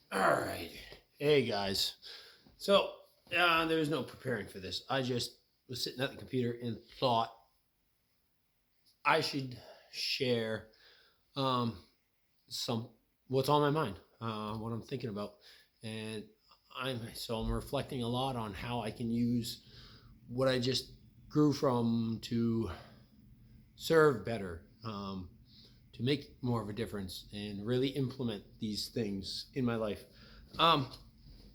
All right. Hey, guys. So, there was no preparing for this. I just was sitting at the computer and thought I should share um, some what's on my mind, what I'm thinking about, and I'm reflecting a lot on how I can use what I just grew from to serve better, to make more of a difference, and really implement these things in my life. Um,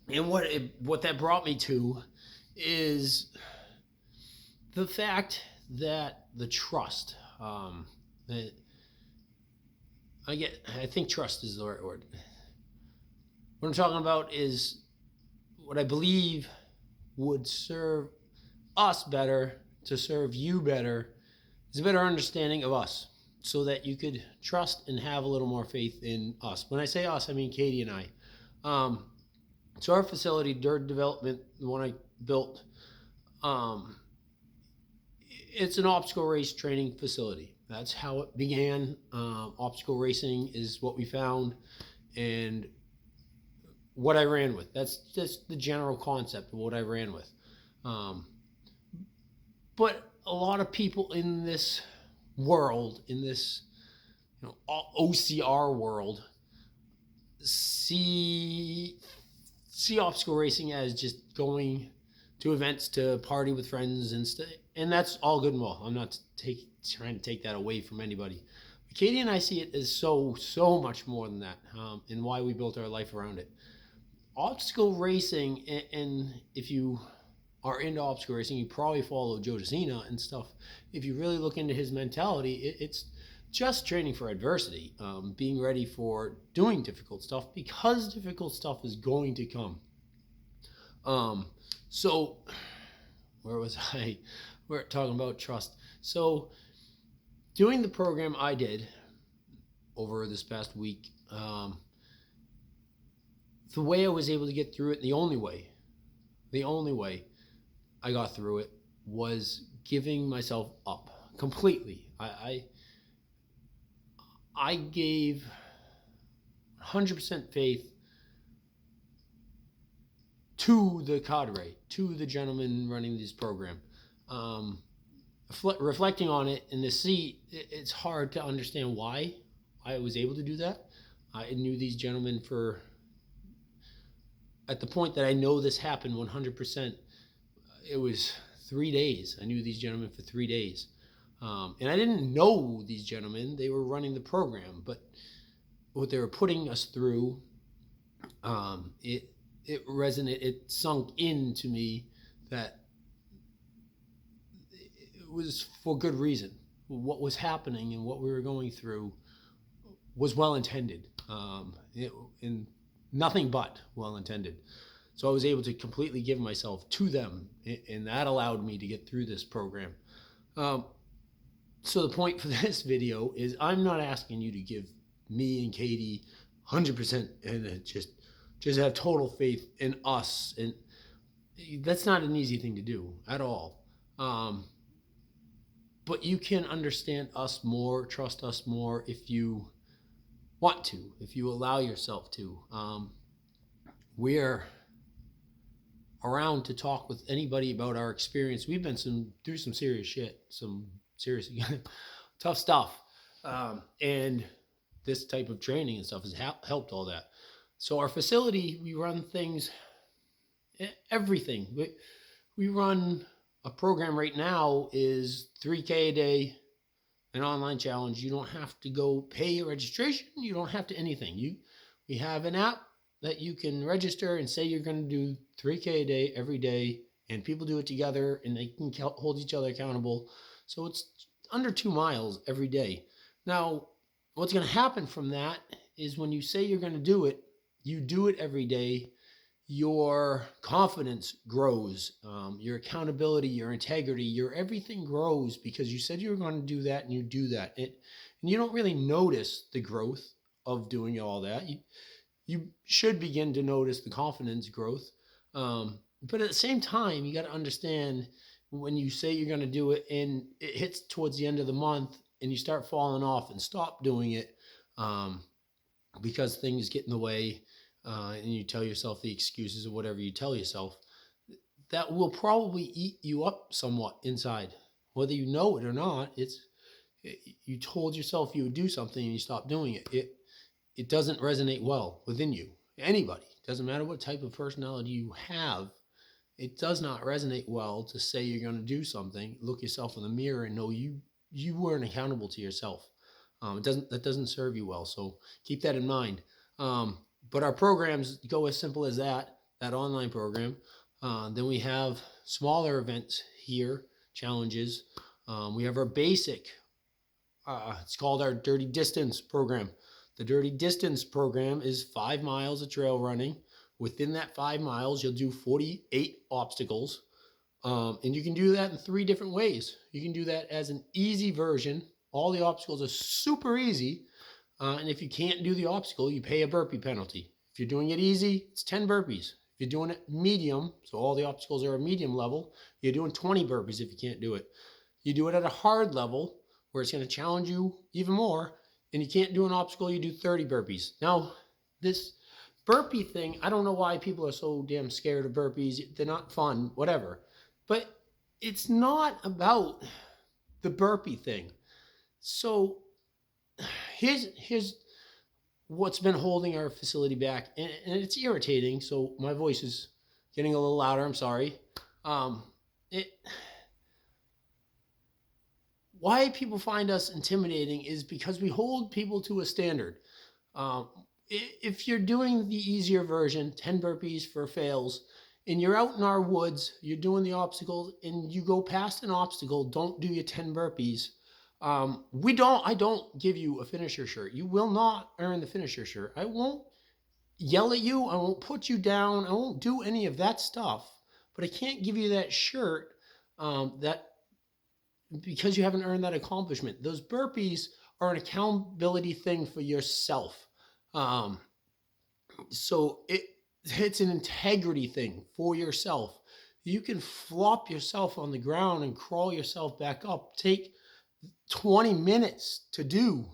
and what that brought me to is the fact that the trust, that I think trust is the right word. What I'm talking about is what I believe would serve us better, to serve you better, is a better understanding of us, so that you could trust and have a little more faith in us. When I say us, I mean Katie and I. Um, so our facility, Dirt Development, the one I built, um, it's an obstacle race training facility. That's how it began. Obstacle racing is what we found, and what I ran with. That's just the general concept of what I ran with. Um, but a lot of people in this world, in this OCR world, see obstacle racing as just going to events to party with friends and stuff, and that's all good and well. I'm not trying to take that away from anybody. But Katie and I see it as so much more than that, and why we built our life around it. Obstacle racing, and if you are into obstacle racing, you probably follow Joe DeCina and stuff. If you really look into his mentality, it's just training for adversity, being ready for doing difficult stuff, because difficult stuff is going to come. Um, so, where was I? We're talking about trust. So, doing the program I did over this past week, the way I was able to get through it, the only way I got through it was giving myself up completely. I gave 100% faith to the cadre, to the gentleman running this program. Um, Reflecting on it in the seat, it's hard to understand why I was able to do that. I knew these gentlemen for, at the point that I know this happened 100%, it was 3 days. I knew these gentlemen for 3 days. And I didn't know these gentlemen. They were running the program, but what they were putting us through, it resonated, it sunk into me that it was for good reason. What was happening and what we were going through was well intended, and nothing but well intended. So I was able to completely give myself to them, and that allowed me to get through this program. Um, so the point for this video is, I'm not asking you to give me and Katie 100% and just have total faith in us, and that's not an easy thing to do at all. But you can understand us more, trust us more, if you want to, if you allow yourself to. We're around to talk with anybody about our experience. We've been through some serious shit, some serious tough stuff, and this type of training and stuff has helped all that. So our facility, we run things, everything. We run a program right now is 3K a day, an online challenge. You don't have to go pay a registration. You don't have to anything. We have an app that you can register and say you're going to do 3K a day every day, and people do it together, and they can hold each other accountable. So it's under 2 miles every day. Now, what's going to happen from that is, when you say you're going to do it, you do it every day. Your confidence grows, your accountability, your integrity, your everything grows, because you said you were going to do that and you do that. And you don't really notice the growth of doing all that. You should begin to notice the confidence growth. But at the same time, you got to understand, when you say you're going to do it and it hits towards the end of the month and you start falling off and stop doing it, because things get in the way, and you tell yourself the excuses of whatever you tell yourself, that will probably eat you up somewhat inside. Whether you know it or not, you told yourself you would do something and you stopped doing it. It doesn't resonate well within you. Anybody, doesn't matter what type of personality you have, it does not resonate well to say you're going to do something, look yourself in the mirror and know you weren't accountable to yourself. That doesn't serve you well. So keep that in mind. But our programs go as simple as that online program. Then we have smaller events here, challenges. We have our basic, it's called our Dirty Distance program. The Dirty Distance program is 5 miles of trail running. Within that 5 miles, you'll do 48 obstacles. And you can do that in 3 different ways. You can do that as an easy version. All the obstacles are super easy. And if you can't do the obstacle, you pay a burpee penalty. If you're doing it easy, it's 10 burpees. If you're doing it medium, so all the obstacles are a medium level, you're doing 20 burpees if you can't do it. You do it at a hard level, where it's going to challenge you even more, and you can't do an obstacle, you do 30 burpees. Now, this burpee thing, I don't know why people are so damn scared of burpees. They're not fun, whatever. But it's not about the burpee thing. So here's what's been holding our facility back, and it's irritating, so my voice is getting a little louder, I'm sorry. Why people find us intimidating is because we hold people to a standard. If you're doing the easier version, 10 burpees for fails, and you're out in our woods, you're doing the obstacles, and you go past an obstacle, don't do your 10 burpees. I don't give you a finisher shirt. You will not earn the finisher shirt. I won't yell at you. I won't put you down. I won't do any of that stuff. But I can't give you that shirt that because you haven't earned that accomplishment. Those burpees are an accountability thing for yourself. So it's an integrity thing for yourself. You can flop yourself on the ground and crawl yourself back up. Take 20 minutes to do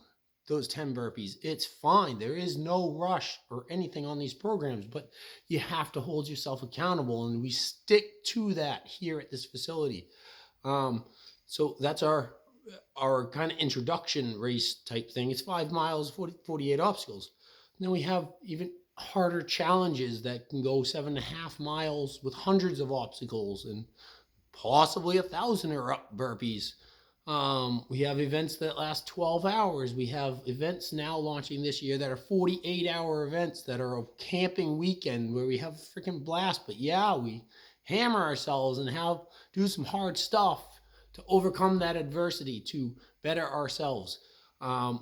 those 10 burpees. It's fine. There is no rush or anything on these programs, but you have to hold yourself accountable, and we stick to that here at this facility. So that's our kind of introduction race type thing. It's 5 miles, 48 obstacles. And then we have even harder challenges that can go 7.5 miles with hundreds of obstacles and possibly 1,000 or up burpees. We have events that last 12 hours. We have events now launching this year that are 48-hour events that are a camping weekend where we have a freaking blast. But yeah, we hammer ourselves and do some hard stuff to overcome that adversity, to better ourselves.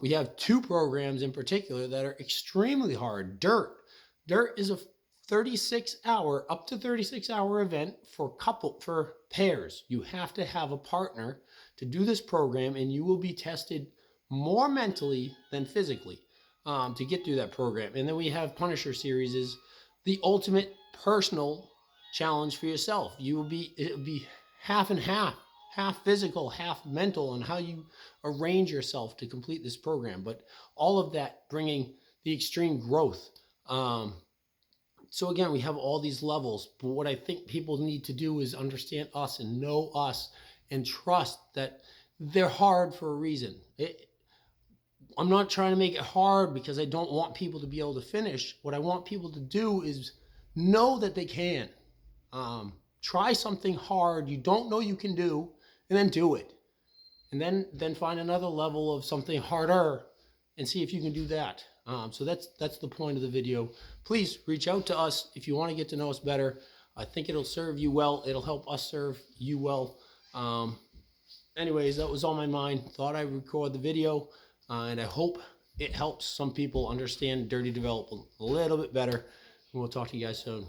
We have 2 programs in particular that are extremely hard. Dirt is a up to 36-hour event for pairs. You have to have a partner to do this program, and you will be tested more mentally than physically to get through that program. And then we have Punisher Series, is the ultimate personal challenge for yourself. It'll be half and half physical, half mental, on how you arrange yourself to complete this program. But all of that bringing the extreme growth. So again, we have all these levels, but what I think people need to do is understand us and know us and trust that they're hard for a reason. I'm not trying to make it hard because I don't want people to be able to finish. What I want people to do is know that they can. Try something hard you don't know you can do, and then do it. And then find another level of something harder and see if you can do that. So that's the point of the video. Please reach out to us if you want to get to know us better. I think it'll serve you well. It'll help us serve you well. Anyways, that was on my mind. Thought I'd record the video, and I hope it helps some people understand dirty development a little bit better. And we'll talk to you guys soon.